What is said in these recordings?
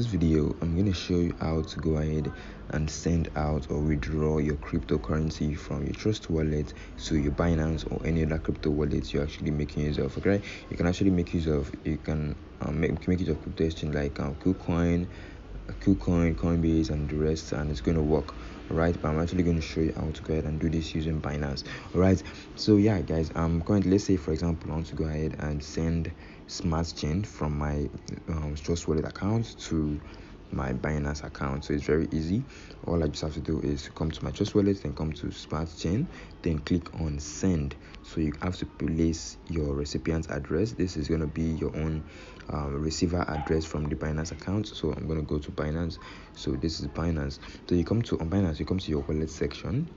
this video I'm going to show you how to go ahead and send out or withdraw your cryptocurrency from your Trust wallet to your Binance or any other crypto wallet you're actually making use of. Okay, you can actually make use of make use of crypto exchange like KuCoin, Coinbase, and the rest, and it's going to work. Alright, but I'm actually going to show you how to go ahead and do this using Binance. Alright, so yeah guys, currently, let's say for example I want to go ahead and send smart chain from my Trust wallet account to my Binance account. So it's very easy. All I just have to do is come to my Trust wallet, then come to smart chain, then click on send. So you have to place your recipient address. This is going to be your own receiver address from the Binance account. So I'm going to go to Binance. So this is Binance. So you come to Binance, you come to your wallet section.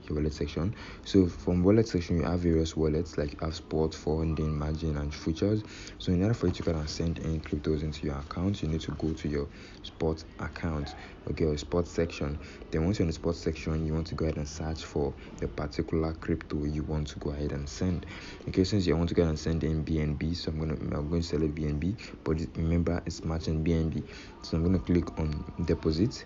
So from wallet section you have various wallets, like you have spot, funding, margin, and futures. So in order for you to kind of send any cryptos into your account, you need to go to your spot account, okay, or spot section. Then once you're in the spot section, you want to go ahead and search for the particular crypto you want to go ahead and send. Okay, since you want to go ahead and send in BNB, so I'm going to select BNB, but remember it's matching BNB. So I'm going to click on deposit,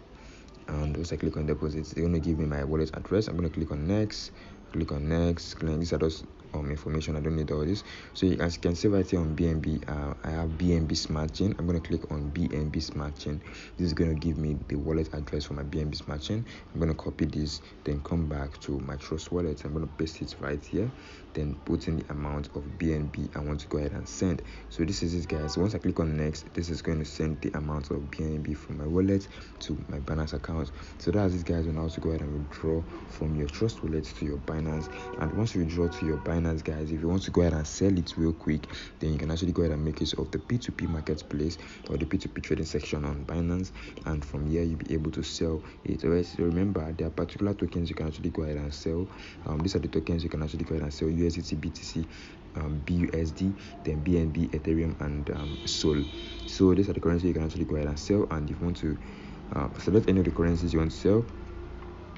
and once I click on deposit, it's going to give me my wallet address. I'm going to click on next. These are just information. I don't need all this. So as you can see right here on BNB, I have BNB Smart Chain. I'm going to click on BNB Smart Chain. This is going to give me the wallet address for my BNB Smart Chain. I'm going to copy this, then come back to my Trust wallet. I'm going to paste it right here, then put in the amount of BNB I want to go ahead and send. So this is it, guys. Once I click on next, this is going to send the amount of BNB from my wallet to my Binance account. So that's it, guys, on how to go ahead and withdraw from your Trust wallet to your Binance. And once you withdraw to your Binance, guys, if you want to go ahead and sell it real quick, then you can actually go ahead and make use of the P2P marketplace or the P2P trading section on Binance, and from here you'll be able to sell it. Alright, so remember there are particular tokens you can actually go ahead and sell. These are the tokens you can actually go ahead and sell: USDT, BTC, BUSD, then BNB, Ethereum, and Sol. So these are the currencies you can actually go ahead and sell. And if you want to select any of the currencies you want to sell,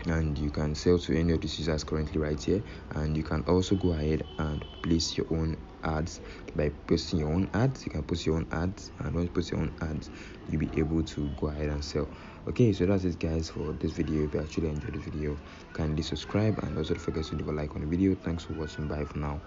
and you can sell to any of these users currently right here. And you can also go ahead and place your own ads by posting your own ads. You can post your own ads, and once you post your own ads, you'll be able to go ahead and sell. Okay, so that's it, guys, for this video. If you actually enjoyed the video, kindly subscribe, and also don't forget to leave a like on the video. Thanks for watching. Bye for now.